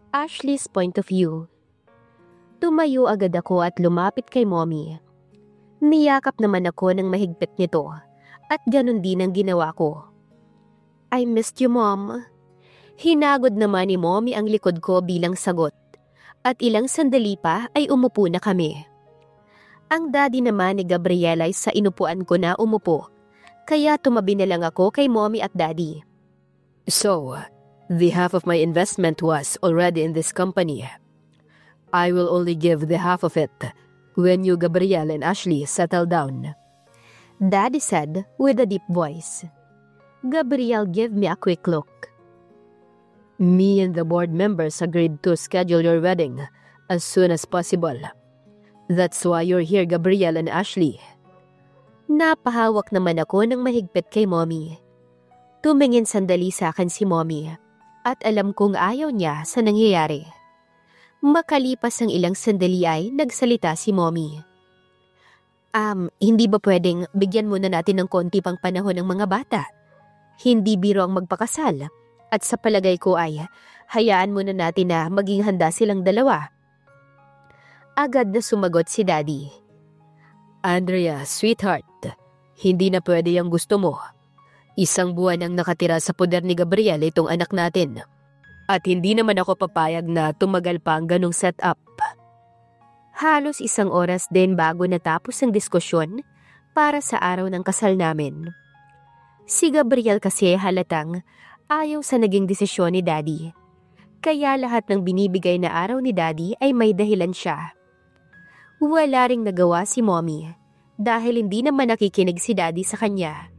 Ashley's point of view. Tumayo agad ako at lumapit kay Mommy. Niyakap naman ako ng mahigpit nito at ganun din ang ginawa ko. I missed you, Mom. Hinagod naman ni Mommy ang likod ko bilang sagot at ilang sandali pa ay umupo na kami. Ang daddy naman ni Gabriela ay sa inupuan ko na umupo, kaya tumabi na lang ako kay Mommy at Daddy. So, the half of my investment was already in this company. I will only give the half of it when you, Gabrielle, and Ashley settle down, Daddy said with a deep voice. Gabrielle gave me a quick look. Me and the board members agreed to schedule your wedding as soon as possible. That's why you're here, Gabrielle and Ashley. Napahawak naman ako ng mahigpit kay Mommy. Tumingin sandali sa akin si Mommy at alam kong ayaw niya sa nangyayari. Makalipas ang ilang sandali ay nagsalita si Mommy. Hindi ba pwedeng bigyan muna natin ng konti pang panahon ng mga bata? Hindi biro ang magpakasal at sa palagay ko ay hayaan muna natin na maging handa silang dalawa. Agad na sumagot si Daddy. Andrea, sweetheart, hindi na pwede yung gusto mo. 1 buwan ang nakatira sa poder ni Gabriel itong anak natin. At hindi naman ako papayag na tumagal pa ang ganong setup. Halos 1 oras din bago natapos ang diskusyon para sa araw ng kasal namin. Si Gabriel kasi halatang ayaw sa naging desisyon ni Daddy. Kaya lahat ng binibigay na araw ni Daddy ay may dahilan siya. Wala ring nagawa si Mommy dahil hindi naman nakikinig si Daddy sa kanya.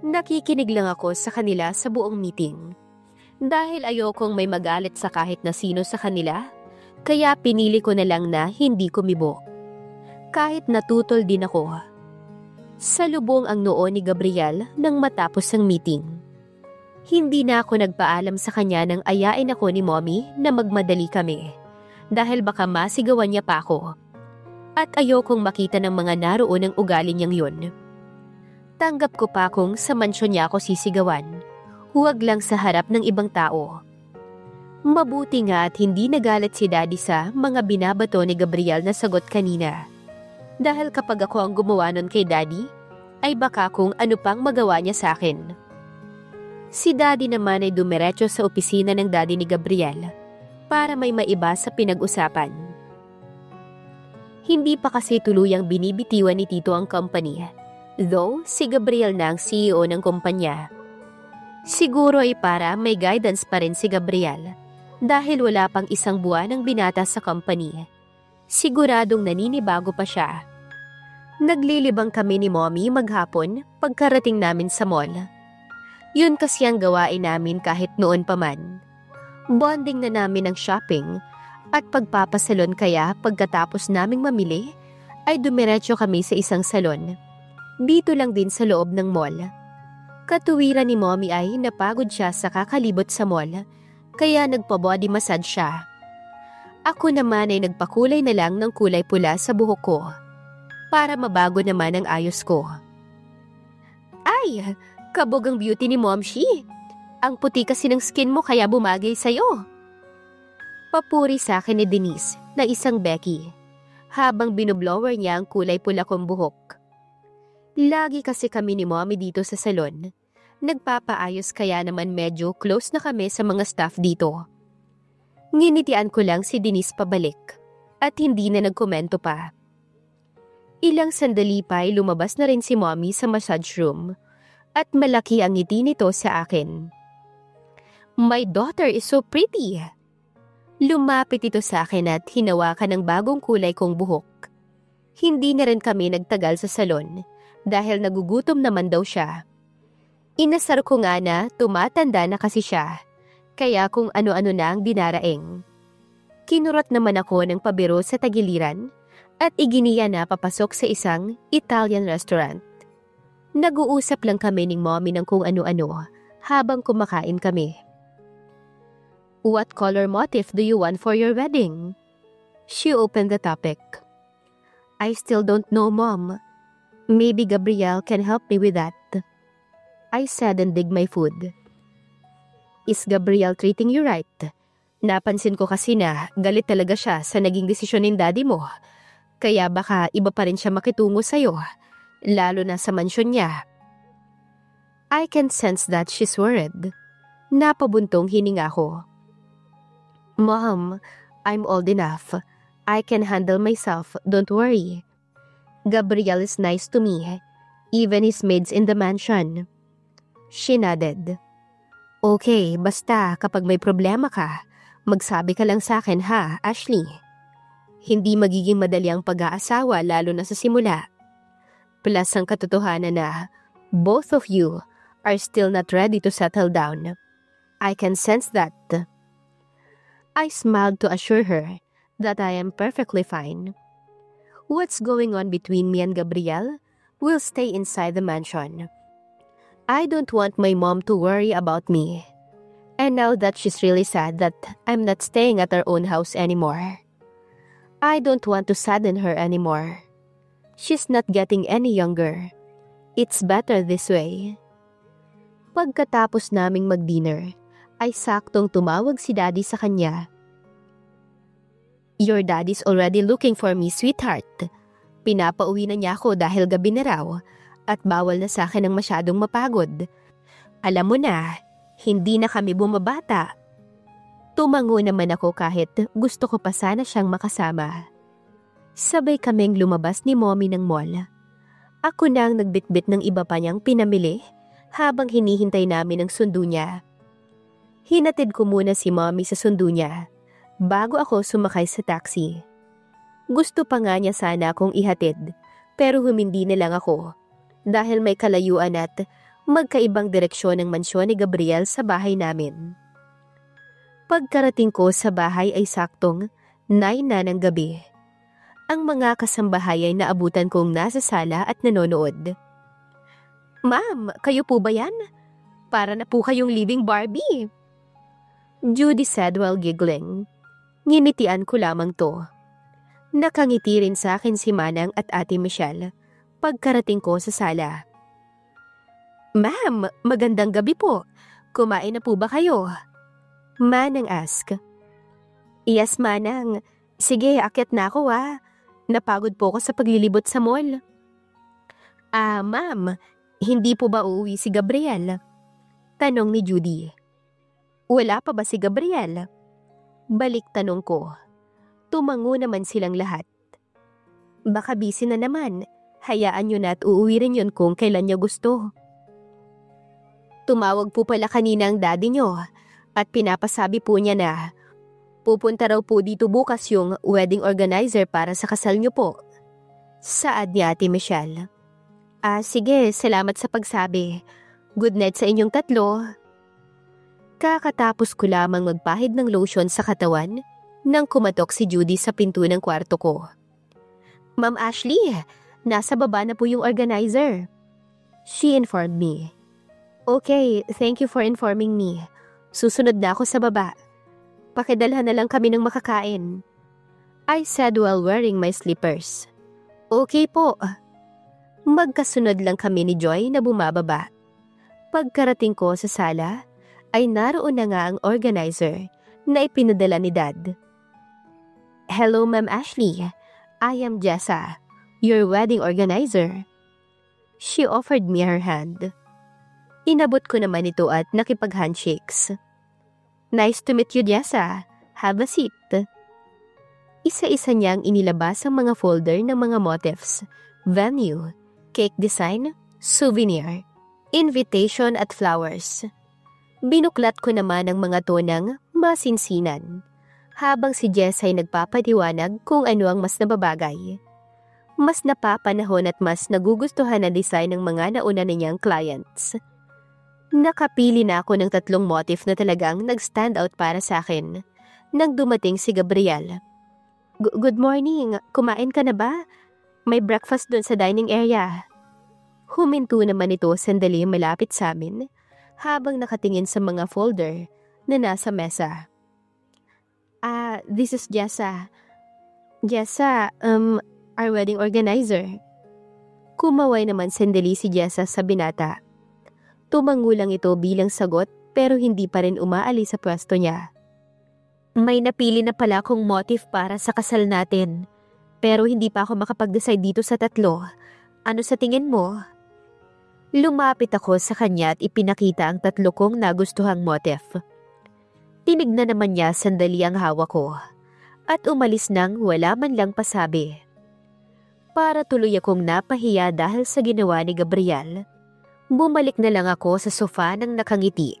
Nakikinig lang ako sa kanila sa buong meeting. Dahil ayokong may magalit sa kahit na sino sa kanila, kaya pinili ko na lang na hindi kumibo. Kahit natutol din ako. Salubong ang noo ni Gabriel nang matapos ang meeting. Hindi na ako nagpaalam sa kanya nang ayain ako ni Mommy na magmadali kami dahil baka masigawan niya pa ako. At ayokong makita ng mga naroon ang ugali niyang yun. Tanggap ko pa kung sa mansyon niya ako sisigawan. Huwag lang sa harap ng ibang tao. Mabuti nga at hindi nagalit si Daddy sa mga binabato ni Gabriel na sagot kanina. Dahil kapag ako ang gumawa nun kay Daddy, ay baka kung ano pang magawa niya sa akin. Si Daddy naman ay dumiretso sa opisina ng Daddy ni Gabriel para may maiba sa pinag-usapan. Hindi pa kasi tuluyang binibitiwan ni Tito ang company, though si Gabriel na ang CEO ng kumpanya. Siguro ay para may guidance pa rin si Gabriel dahil wala pang 1 buwan ang binata sa company. Siguradong naninibago pa siya. Naglilibang kami ni Mommy maghapon pagkarating namin sa mall. Yun kasi ang gawain namin kahit noon pa man. Bonding na namin ang shopping at pagpapasalon kaya pagkatapos naming mamili ay dumiretso kami sa isang salon. Dito lang din sa loob ng mall. Katuwiran ni Mommy ay napagod siya sa kakalibot sa mall, kaya nagpa-body massage siya. Ako naman ay nagpakulay na lang ng kulay pula sa buhok ko, para mabago naman ang ayos ko. Ay, kabog ang beauty ni Momshi. Ang puti kasi ng skin mo kaya bumagay sa'yo. Papuri sa akin ni Denise na isang Becky, habang binublower niya ang kulay pula kong buhok. Lagi kasi kami ni Mommy dito sa salon. Nagpapaayos kaya naman medyo close na kami sa mga staff dito. Nginitian ko lang si Denise pabalik at hindi na nagkomento pa. Ilang sandali pa ay lumabas na rin si Mommy sa massage room at malaki ang ngiti nito sa akin. My daughter is so pretty. Lumapit ito sa akin at hinawakan ng bagong kulay kong buhok. Hindi na rin kami nagtagal sa salon dahil nagugutom naman daw siya. Inasar ko nga na tumatanda na kasi siya, kaya kung ano-ano na ang dinaraing. Kinurot naman ako ng pabiro sa tagiliran at iginiya na papasok sa isang Italian restaurant. Nag-uusap lang kami ni Mommy ng kung ano-ano habang kumakain kami. What color motif do you want for your wedding? She opened the topic. I still don't know, Mom. Maybe Gabrielle can help me with that. I said and dig my food. Is Gabrielle treating you right? Napansin ko kasi na galit talaga siya sa naging desisyon ng daddy mo. Kaya baka iba pa rin siya makitungo sa'yo, lalo na sa mansyon niya. I can sense that she's worried. Napabuntong hininga ko. Mom, I'm old enough. I can handle myself, don't worry. Gabriel is nice to me, even his maids in the mansion. She nodded. Okay, basta kapag may problema ka, magsabi ka lang sa akin ha, Ashley. Hindi magiging madali ang pag-aasawa lalo na sa simula. Plus ang katotohanan na both of you are still not ready to settle down. I can sense that. I smiled to assure her that I am perfectly fine. What's going on between me and Gabriel will stay inside the mansion. I don't want my mom to worry about me. And now that she's really sad that I'm not staying at our own house anymore, I don't want to sadden her anymore. She's not getting any younger. It's better this way. Pagkatapos naming mag-dinner, ay saktong tumawag si Daddy sa kanya. Your daddy's already looking for me, sweetheart. Pinapauwi na niya ako dahil gabi na raw at bawal na sa akin ang masyadong mapagod. Alam mo na, hindi na kami bumabata. Tumango naman ako kahit gusto ko pa sana siyang makasama. Sabay kaming lumabas ni Mommy ng mall. Ako na ang nagbitbit ng iba pa niyang pinamili habang hinihintay namin ang sundo niya. Hinatid ko muna si Mommy sa sundo niya bago ako sumakay sa taxi. Gusto pa nga niya sana akong ihatid pero humindi na lang ako dahil may kalayuan at magkaibang direksyon ng mansyon ni Gabriel sa bahay namin. Pagkarating ko sa bahay ay saktong 9 na ng gabi. Ang mga kasambahay ay naabutan kong nasa sala at nanonood. Ma'am, kayo po ba yan? Para na po kayong living Barbie. Judy said while giggling. Nginitian ko lamang to. Nakangiti rin sa akin si Manang at Ate Michelle pagkarating ko sa sala. Ma'am, magandang gabi po. Kumain na po ba kayo? Manang ask. Yes, Manang. Sige, akyat na ako Napagod po ako sa paglilibot sa mall. Ma'am, hindi po ba uuwi si Gabriel? Tanong ni Judy. Wala pa ba si Gabriel? Balik tanong ko. Tumango naman silang lahat. Baka busy na naman. Hayaan nyo na at uuwi rin yun kung kailan nyo gusto. Tumawag po pala kanina ang daddy nyo at pinapasabi po niya na pupunta raw po dito bukas yung wedding organizer para sa kasal nyo po. Saad ni Ate Michelle. Sige, salamat sa pagsabi. Good night sa inyong tatlo. Kakatapos ko lamang magpahid ng lotion sa katawan nang kumatok si Judy sa pinto ng kwarto ko. Ma'am Ashley, nasa baba na po yung organizer. She informed me. Okay, thank you for informing me. Susunod na ako sa baba. Pakidalhan na lang kami ng makakain. I said while wearing my slippers. Okay po. Magkasunod lang kami ni Joy na bumababa. Pagkarating ko sa sala, ay naroon na nga ang organizer na ipinadala ni Dad. Hello, Ma'am Ashley. I am Jessa, your wedding organizer. She offered me her hand. Inabot ko naman ito at nakipag-handshakes. Nice to meet you, Jessa. Have a seat. Isa-isa niyang inilabas ang mga folder ng mga motifs, venue, cake design, souvenir, invitation at flowers. Binuklat ko naman ang mga tonang masinsinan, habang si Jess ay nagpapaliwanag kung ano ang mas nababagay. Mas napapanahon at mas nagugustuhan na design ng mga nauna niyang clients. Nakapili na ako ng 3 motif na talagang nag-stand out para sa akin nang dumating si Gabriel. Good morning, kumain ka na ba? May breakfast doon sa dining area. Huminto naman ito sandali malapit sa amin habang nakatingin sa mga folder na nasa mesa. This is Jessa. Jessa, our wedding organizer. Kumaway naman sandali si Jessa sa binata. Tumango lang ito bilang sagot pero hindi pa rin umaalis sa pwesto niya. May napili na pala akong motif para sa kasal natin. Pero hindi pa ako makapag-decide dito sa tatlo. Ano sa tingin mo? Lumapit ako sa kanya at ipinakita ang tatlo kong nagustuhang motif. Tinignan naman niya sandali ang hawak ko at umalis nang wala man lang pasabi. Para tuloy akong napahiya dahil sa ginawa ni Gabriel, bumalik na lang ako sa sofa nang nakangiti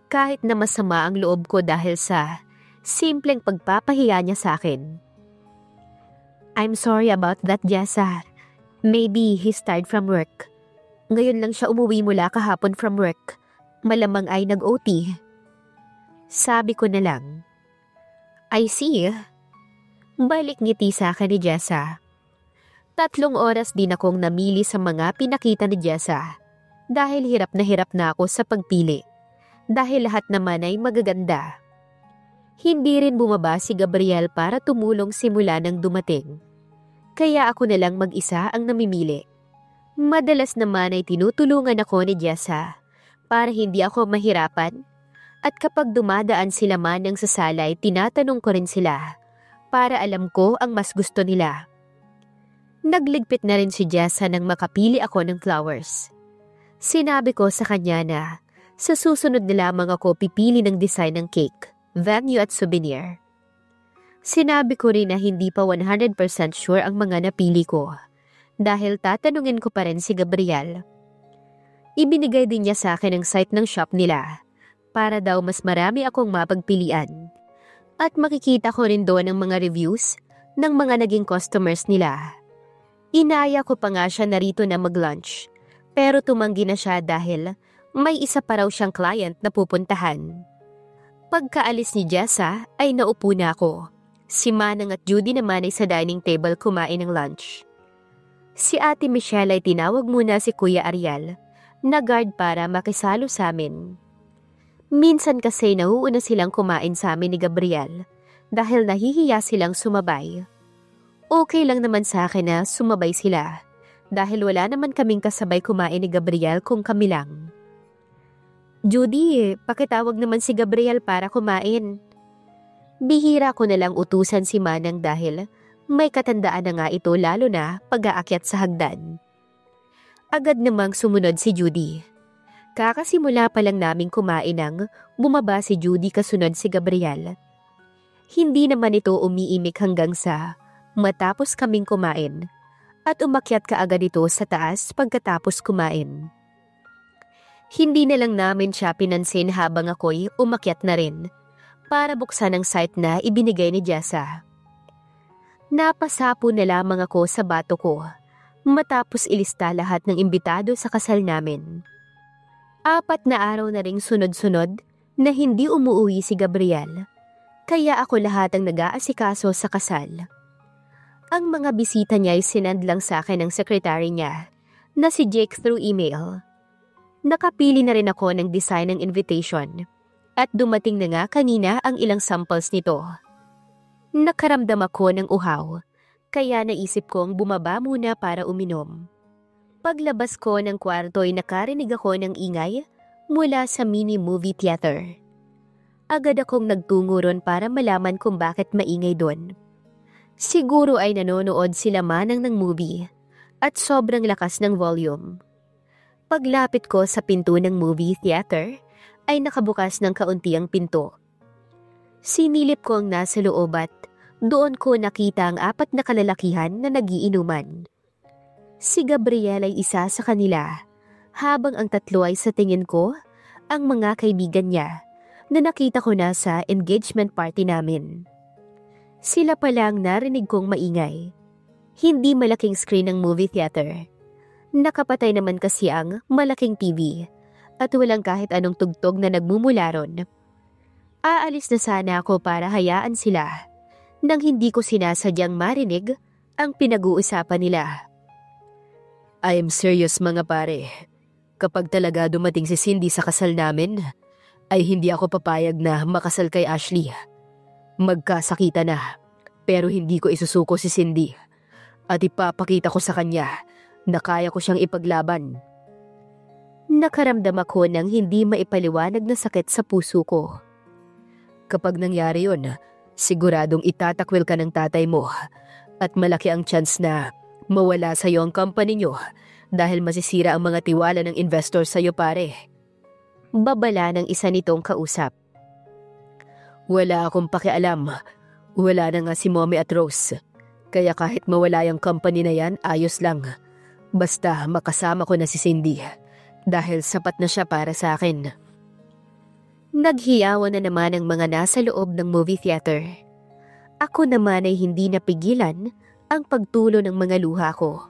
kahit na masama ang loob ko dahil sa simpleng pagpapahiya niya sa akin. I'm sorry about that, Jessa. Maybe he's tired from work. Ngayon lang siya umuwi mula kahapon from work. Malamang ay nag-OT. Sabi ko na lang. I see. Balik ngiti sa akin ni Jessa. 3 oras din akong namili sa mga pinakita ni Jessa. Dahil hirap na ako sa pagpili. Dahil lahat naman ay magaganda. Hindi rin bumaba si Gabriel para tumulong simula nang dumating. Kaya ako na lang mag-isa ang namimili. Madalas naman ay tinutulungan ako ni Jessa para hindi ako mahirapan. At kapag dumadaan sila man ng sa sala ay tinatanong ko rin sila para alam ko ang mas gusto nila. Nagligpit na rin si Jessa nang makapili ako ng flowers. Sinabi ko sa kanya na sa susunod na lamang ako pipili ng design ng cake, venue at souvenir. Sinabi ko rin na hindi pa 100% sure ang mga napili ko dahil tatanungin ko pa rin si Gabriel. Ibinigay din niya sa akin ang site ng shop nila para daw mas marami akong mapagpilian at makikita ko rin doon ang mga reviews ng mga naging customers nila. Inaya ko pa nga siya narito na mag-lunch pero tumanggi na siya dahil may isa pa raw siyang client na pupuntahan. Pagkaalis ni Jessa ay naupo na ako. Si Manang at Judy naman ay sa dining table kumain ng lunch. Si Ate Michelle ay tinawag muna si Kuya Ariel na guard para makisalo sa amin. Minsan kasi nauuna silang kumain sa amin ni Gabriel dahil nahihiya silang sumabay. Okay lang naman sa akin na sumabay sila dahil wala naman kaming kasabay kumain ni Gabriel kung kami lang. Judy, pakitawag naman si Gabriel para kumain. Bihira ko na lang utusan si Manang dahil may katandaan na nga ito lalo na pag-aakyat sa hagdan. Agad namang sumunod si Judy. Kakasimula pa lang naming kumain nang bumaba si Judy kasunod si Gabriel. Hindi naman ito umiimik hanggang sa matapos kaming kumain at umakyat kaagad ito sa taas pagkatapos kumain. Hindi na lang namin siya pinansin habang ako'y umakyat na rin para buksan ang site na ibinigay ni Jessa. Napasapo na lamang ako sa bato ko matapos ilista lahat ng imbitado sa kasal namin. 4 na araw na ring sunod-sunod na hindi umuwi si Gabriel, kaya ako lahat ang nag-aasikaso sa kasal. Ang mga bisita niya ay sinend lang sa akin ng sekretary niya na si Jake through email. Nakapili na rin ako ng design ng invitation at dumating na nga kanina ang ilang samples nito. Nakaramdam ako ng uhaw, kaya naisip kong bumaba muna para uminom. Paglabas ko ng kwarto ay nakarinig ako ng ingay mula sa mini movie theater. Agad akong nagtungo ron para malaman kung bakit maingay doon. Siguro ay nanonood sila Manang ng movie at sobrang lakas ng volume. Paglapit ko sa pinto ng movie theater, ay nakabukas ng kaunti ang pinto. Sinilip ko ang nasa loob at doon ko nakita ang 4 na kalalakihan na nagiinuman. Si Gabriel ay isa sa kanila, habang ang 3 ay sa tingin ko, ang mga kaibigan niya na nakita ko na sa engagement party namin. Sila pala ang narinig kong maingay. Hindi malaking screen ng movie theater. Nakapatay naman kasi ang malaking TV at walang kahit anong tugtog na nagmumula ron. Aalis na sana ako para hayaan sila nang hindi ko sinasadyang marinig ang pinag-uusapan nila. I am serious mga pare. Kapag talaga dumating si Cindy sa kasal namin, ay hindi ako papayag na makasal kay Ashley. Magkasakita na, pero hindi ko isusuko si Cindy at ipapakita ko sa kanya na kaya ko siyang ipaglaban. Nakaramdam ako ng hindi maipaliwanag na sakit sa puso ko. Kapag nangyari yun, Siguradong itatakwil ka ng tatay mo at malaki ang chance na mawala sa iyo ang company nyo dahil masisira ang mga tiwala ng investor sa iyo, pare. Babala ng isa nitong kausap. Wala akong pakialam. Wala na nga si Mommy at Rose. Kaya kahit mawala yung company na yan, ayos lang. Basta makasama ko na si Cindy dahil sapat na siya para sa akin. Naghiyawan na naman ang mga nasa loob ng movie theater. Ako naman ay hindi napigilan ang pagtulo ng mga luha ko.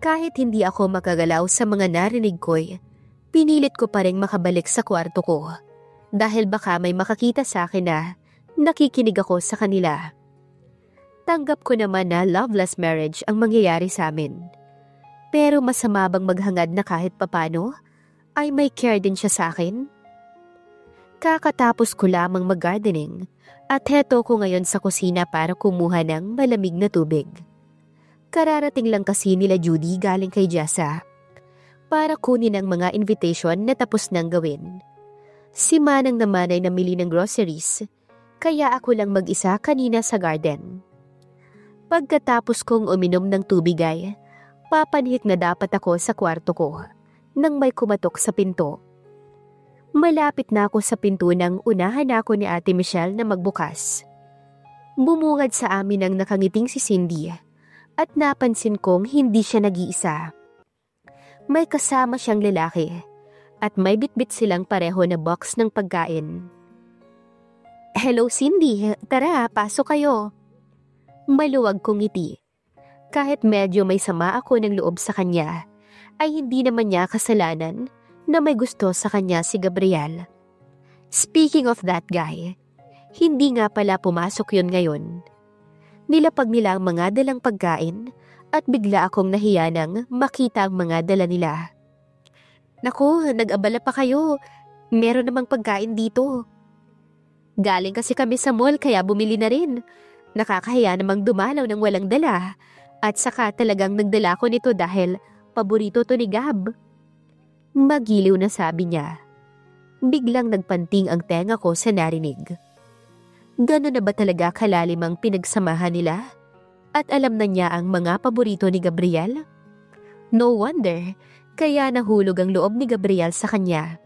Kahit hindi ako makagalaw sa mga narinig ko'y, pinilit ko pa rin makabalik sa kwarto ko dahil baka may makakita sa akin na nakikinig ako sa kanila. Tanggap ko naman na loveless marriage ang mangyayari sa amin. Pero masama bang maghangad na kahit papano ay may care din siya sa akin? Kakatapos ko lamang mag-gardening at heto ko ngayon sa kusina para kumuha ng malamig na tubig. Kararating lang kasi nila Judy galing kay Jessa para kunin ang mga invitation na tapos nang gawin. Si Manang naman ay namili ng groceries kaya ako lang mag-isa kanina sa garden. Pagkatapos kong uminom ng tubig ay papanhik na dapat ako sa kwarto ko nang may kumatok sa pinto. Malapit na ako sa pinto nang unahan ako ni Ate Michelle na magbukas. Bumungad sa amin ang nakangiting si Cindy at napansin kong hindi siya nag-iisa. May kasama siyang lalaki at may bitbit silang pareho na box ng pagkain. "Hello Cindy, tara pasok kayo." Maluwag kong ngiti. Kahit medyo may sama ako ng loob sa kanya, ay hindi naman niya kasalanan na may gusto sa kanya si Gabriel. Speaking of that guy, hindi nga pala pumasok yun ngayon. Nilapag nila ang mga dalang pagkain at bigla akong nahiya nang makita ang mga dala nila. "Naku, nag-abala pa kayo. Meron namang pagkain dito." "Galing kasi kami sa mall kaya bumili na rin. Nakakahiya namang dumalaw ng walang dala. At saka talagang nagdala ko nito dahil paborito to ni Gab." Magiliw na sabi niya. Biglang nagpanting ang tenga ko sa narinig. Gano'n na ba talaga kalalim ang pinagsamahan nila? At alam na niya ang mga paborito ni Gabriel? No wonder, kaya nahulog ang loob ni Gabriel sa kanya.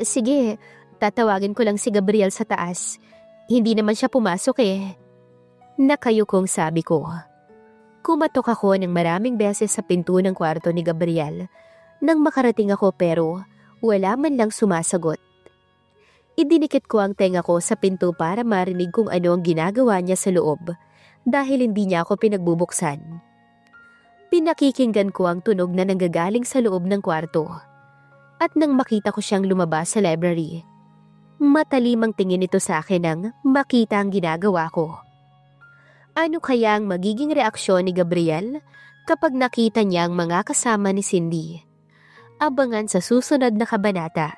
Sige, tatawagin ko lang si Gabriel sa taas. Hindi naman siya pumasok eh." Nakayukong sabi ko. Kumatok ako ng maraming beses sa pinto ng kwarto ni Gabriel nang makarating ako pero wala man lang sumasagot. Idinikit ko ang tenga ko sa pinto para marinig kung ano ang ginagawa niya sa loob dahil hindi niya ako pinagbubuksan. Pinakikinggan ko ang tunog na nanggagaling sa loob ng kwarto. At nang makita ko siyang lumabas sa library, matalimang tingin ito sa akin nang makita ang ginagawa ko. Ano kaya ang magiging reaksyon ni Gabriel kapag nakita niya ang mga kasama ni Cindy? Abangan sa susunod na kabanata.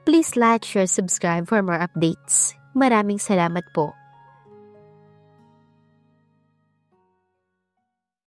Please like, share, subscribe for more updates. Maraming salamat po.